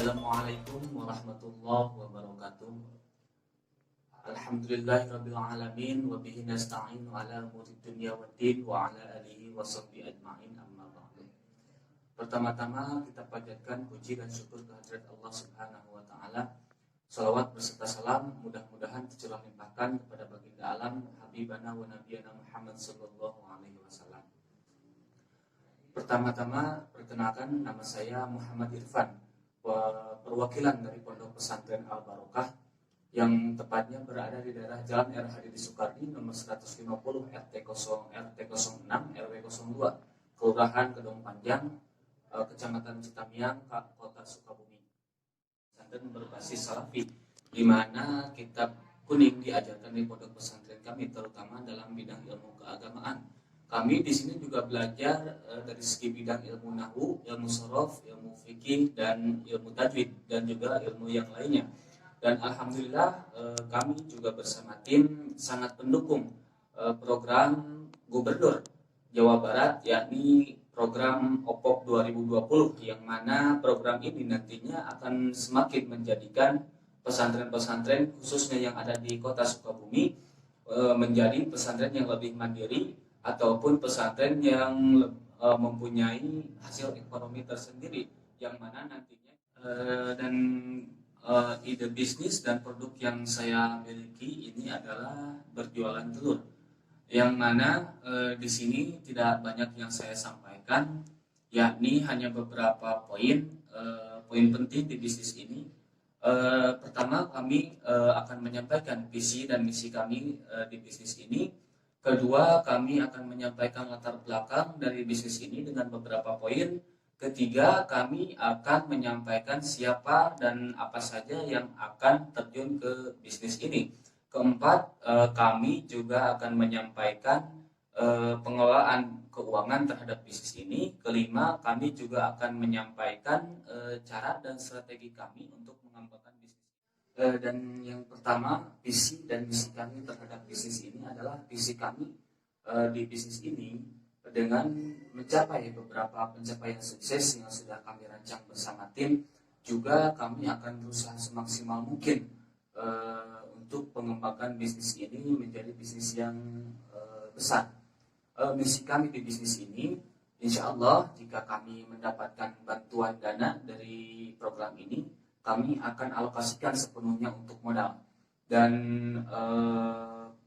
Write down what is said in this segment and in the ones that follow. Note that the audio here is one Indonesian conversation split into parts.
Assalamualaikum warahmatullahi wabarakatuh. Alhamdulillahirabbil alamin wa bihi nasta'inu ala umuri dunya waddin wa ala alihi washabbihi ajma'in amma ba'du. Pertama-tama kita panjatkan puji dan syukur kehadirat Allah Subhanahu wa taala. Salawat beserta salam mudah-mudahan tercurah limpahkan kepada baginda alam habibana wa nabiyana Muhammad sallallahu alaihi wasallam. Pertama-tama perkenalkan, nama saya Muhammad Irfan, perwakilan dari Pondok Pesantren Al Barokah yang tepatnya berada di daerah Jalan R. Hadidi Soekardi nomor 150 RT06 RW 02 Kelurahan Kedong Panjang, Kecamatan Citamiang, Kota Sukabumi. Pesantren berbasis Salafi, di mana kitab kuning diajarkan di pondok pesantren kami, terutama dalam bidang ilmu keagamaan. Kami di sini juga belajar dari segi bidang ilmu nahwu, ilmu shorof, ilmu fikih, dan ilmu tajwid, dan juga ilmu yang lainnya. Dan alhamdulillah kami juga bersama tim sangat mendukung program Gubernur Jawa Barat, yakni program OPOP 2020, yang mana program ini nantinya akan semakin menjadikan pesantren-pesantren khususnya yang ada di Kota Sukabumi menjadi pesantren yang lebih mandiri ataupun pesantren yang mempunyai hasil ekonomi tersendiri, yang mana nantinya ide bisnis dan produk yang saya miliki ini adalah berjualan telur, yang mana di sini tidak banyak yang saya sampaikan, yakni hanya beberapa poin penting di bisnis ini. Pertama, kami akan menyampaikan visi dan misi kami di bisnis ini. Kedua, kami akan menyampaikan latar belakang dari bisnis ini dengan beberapa poin. Ketiga, kami akan menyampaikan siapa dan apa saja yang akan terjun ke bisnis ini. Keempat, kami juga akan menyampaikan pengelolaan keuangan terhadap bisnis ini. Kelima, kami juga akan menyampaikan cara dan strategi kami untuk mengembangkan bisnis. Dan yang pertama, visi dan misi kami terhadap bisnis ini adalah visi kami di bisnis ini dengan mencapai beberapa pencapaian sukses yang sudah kami rancang bersama tim. Juga kami akan berusaha semaksimal mungkin untuk mengembangkan bisnis ini menjadi bisnis yang besar. Misi kami di bisnis ini, insya Allah jika kami mendapatkan bantuan dana dari program ini, kami akan alokasikan sepenuhnya untuk modal. Dan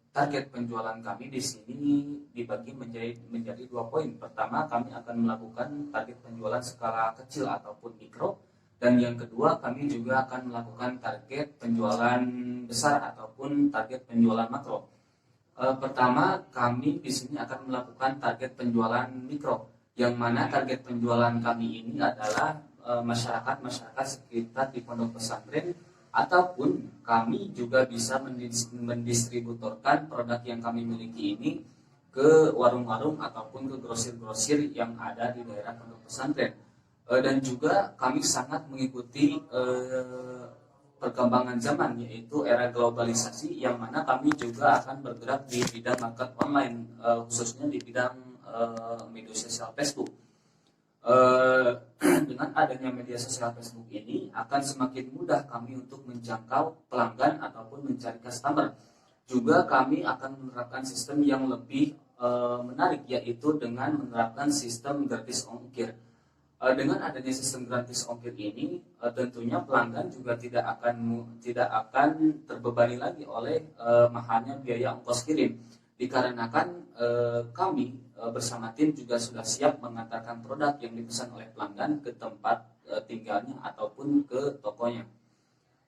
target penjualan kami di sini dibagi menjadi 2 poin. Pertama, kami akan melakukan target penjualan skala kecil ataupun mikro, dan yang kedua, kami juga akan melakukan target penjualan besar ataupun target penjualan makro. Pertama, kami di sini akan melakukan target penjualan mikro, yang mana target penjualan kami ini adalah masyarakat sekitar di pondok pesantren, ataupun kami juga bisa mendistributorkan produk yang kami miliki ini ke warung-warung ataupun ke grosir-grosir yang ada di daerah pondok pesantren. Dan juga kami sangat mengikuti perkembangan zaman, yaitu era globalisasi, yang mana kami juga akan bergerak di bidang market online, khususnya di bidang media sosial Facebook. Dengan adanya media sosial Facebook ini akan semakin mudah kami untuk menjangkau pelanggan ataupun mencari customer. Juga kami akan menerapkan sistem yang lebih menarik, yaitu dengan menerapkan sistem gratis ongkir. Dengan adanya sistem gratis ongkir ini, tentunya pelanggan juga tidak akan terbebani lagi oleh mahalnya biaya ongkos kirim, dikarenakan kami bersama tim juga sudah siap mengantarkan produk yang dipesan oleh pelanggan ke tempat tinggalnya ataupun ke tokonya.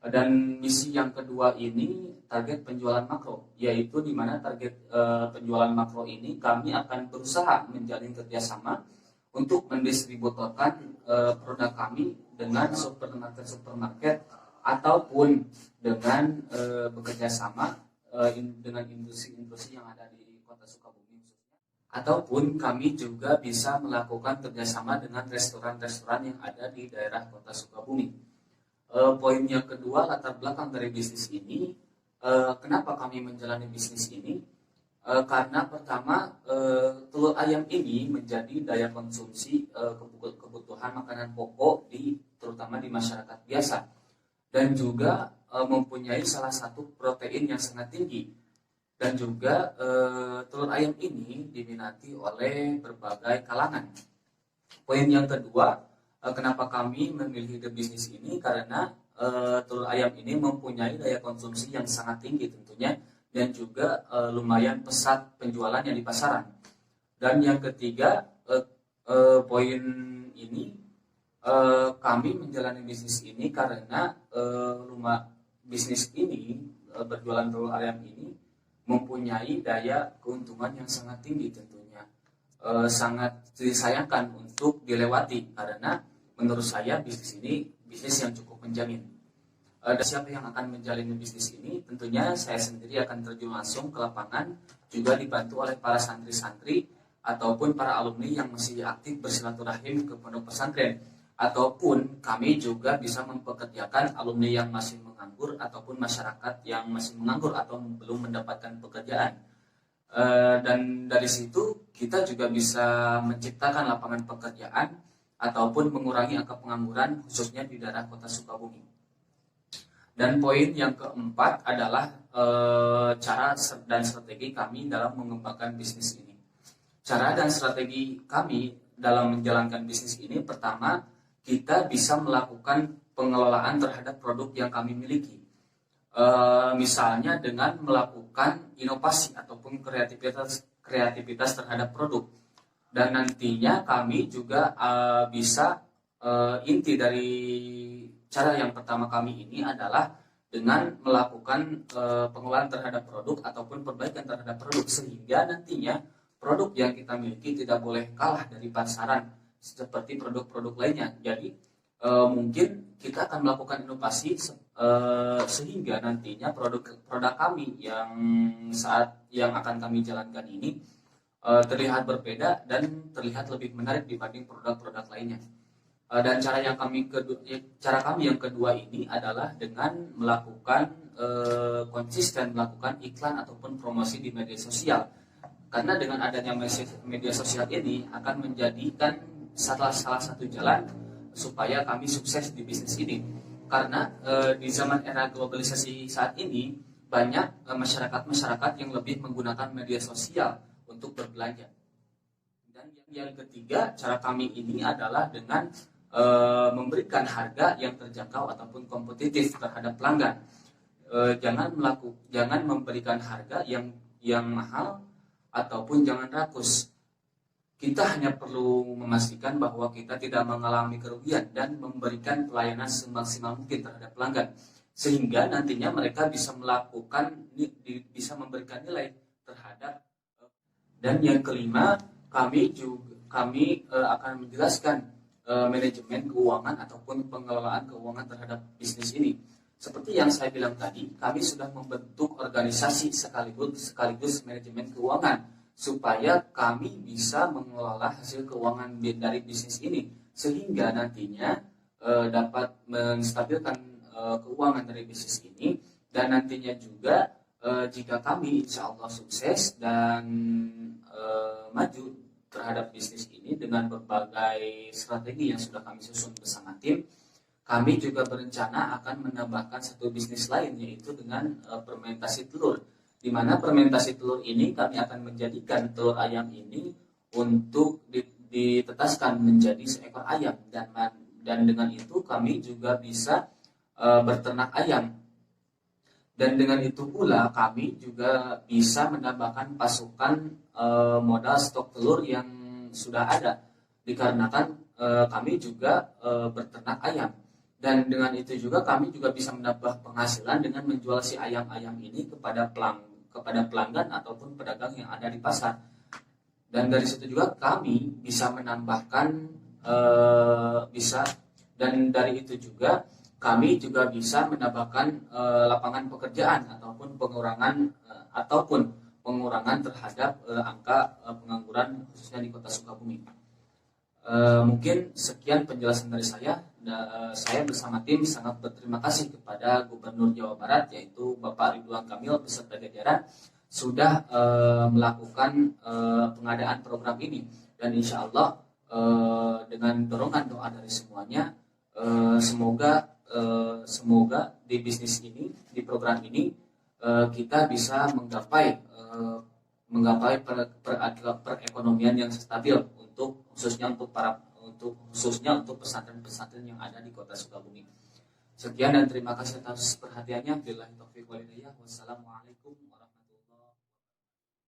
Dan misi yang kedua ini target penjualan makro, yaitu di mana target penjualan makro ini kami akan berusaha menjalin kerjasama untuk mendistributorkan produk kami dengan supermarket ataupun dengan bekerja sama dengan industri-industri yang ada di Kota Sukabumi, ataupun kami juga bisa melakukan kerjasama dengan restoran-restoran yang ada di daerah Kota Sukabumi. Poin yang kedua, latar belakang dari bisnis ini. Kenapa kami menjalani bisnis ini? Karena pertama, telur ayam ini menjadi daya konsumsi kebutuhan makanan pokok di terutama di masyarakat biasa, dan juga mempunyai salah satu protein yang sangat tinggi. Dan juga telur ayam ini diminati oleh berbagai kalangan. Poin yang kedua, kenapa kami memilih ide bisnis ini, karena telur ayam ini mempunyai daya konsumsi yang sangat tinggi tentunya, dan juga lumayan pesat penjualannya di pasaran. Dan yang ketiga, poin ini, kami menjalani bisnis ini karena bisnis ini, berjualan telur ayam ini mempunyai daya keuntungan yang sangat tinggi tentunya. Sangat disayangkan untuk dilewati, karena menurut saya bisnis ini bisnis yang cukup menjamin. Dan siapa yang akan menjalani bisnis ini? Tentunya saya sendiri akan terjun langsung ke lapangan, juga dibantu oleh para santri-santri ataupun para alumni yang masih aktif bersilaturahim ke pondok pesantren, ataupun kami juga bisa mempekerjakan alumni yang masih menganggur ataupun masyarakat yang masih menganggur atau belum mendapatkan pekerjaan. Dan dari situ kita juga bisa menciptakan lapangan pekerjaan ataupun mengurangi angka pengangguran khususnya di daerah kota Sukabumi. Dan poin yang keempat adalah cara dan strategi kami dalam mengembangkan bisnis ini. Cara dan strategi kami dalam menjalankan bisnis ini, pertama, kita bisa melakukan pengelolaan terhadap produk yang kami miliki. Misalnya dengan melakukan inovasi ataupun kreativitas terhadap produk. Dan nantinya kami juga bisa, inti dari cara yang pertama kami ini adalah dengan melakukan pengelolaan terhadap produk ataupun perbaikan terhadap produk, sehingga nantinya produk yang kita miliki tidak boleh kalah dari pasaran seperti produk-produk lainnya. Jadi mungkin kita akan melakukan inovasi sehingga nantinya produk kami yang akan kami jalankan ini terlihat berbeda dan terlihat lebih menarik dibanding produk-produk lainnya. Dan cara kami yang kedua ini adalah dengan melakukan konsisten melakukan iklan ataupun promosi di media sosial. Karena dengan adanya media sosial ini akan menjadikan salah satu jalan supaya kami sukses di bisnis ini. Karena di zaman era globalisasi saat ini banyak masyarakat yang lebih menggunakan media sosial untuk berbelanja. Dan yang ketiga, cara kami ini adalah dengan memberikan harga yang terjangkau ataupun kompetitif terhadap pelanggan. Jangan memberikan harga yang mahal ataupun jangan rakus. Kita hanya perlu memastikan bahwa kita tidak mengalami kerugian dan memberikan pelayanan semaksimal mungkin terhadap pelanggan, sehingga nantinya mereka bisa memberikan nilai terhadap. Dan yang kelima, kami akan menjelaskan manajemen keuangan ataupun pengelolaan keuangan terhadap bisnis ini. Seperti yang saya bilang tadi, kami sudah membentuk organisasi sekaligus manajemen keuangan supaya kami bisa mengelola hasil keuangan dari bisnis ini, sehingga nantinya dapat menstabilkan keuangan dari bisnis ini. Dan nantinya juga jika kami insya Allah sukses dan maju terhadap bisnis ini dengan berbagai strategi yang sudah kami susun bersama tim, kami juga berencana akan menambahkan satu bisnis lain, yaitu dengan fermentasi telur. Di mana fermentasi telur ini kami akan menjadikan telur ayam ini untuk ditetaskan menjadi seekor ayam, dan dengan itu kami juga bisa berternak ayam. Dan dengan itu pula kami juga bisa menambahkan pasukan modal stok telur yang sudah ada, dikarenakan kami juga berternak ayam. Dan dengan itu juga kami juga bisa menambah penghasilan dengan menjual si ayam-ayam ini kepada pelanggan ataupun pedagang yang ada di pasar. Dan dari situ juga kami bisa menambahkan dan dari itu juga kami juga bisa menambahkan lapangan pekerjaan ataupun pengurangan terhadap angka pengangguran khususnya di kota Sukabumi. Mungkin sekian penjelasan dari saya. Saya bersama tim sangat berterima kasih kepada Gubernur Jawa Barat, yaitu Bapak Ridwan Kamil beserta jajaran sudah melakukan pengadaan program ini. Dan insya Allah dengan dorongan doa dari semuanya, Semoga di bisnis ini, di program ini, kita bisa menggapai perekonomian yang stabil khususnya untuk pesantren-pesantren yang ada di Kota Sukabumi. Sekian dan terima kasih atas perhatiannya. Billahi taufiq wal hidayah. Wassalamualaikum warahmatullahi wabarakatuh.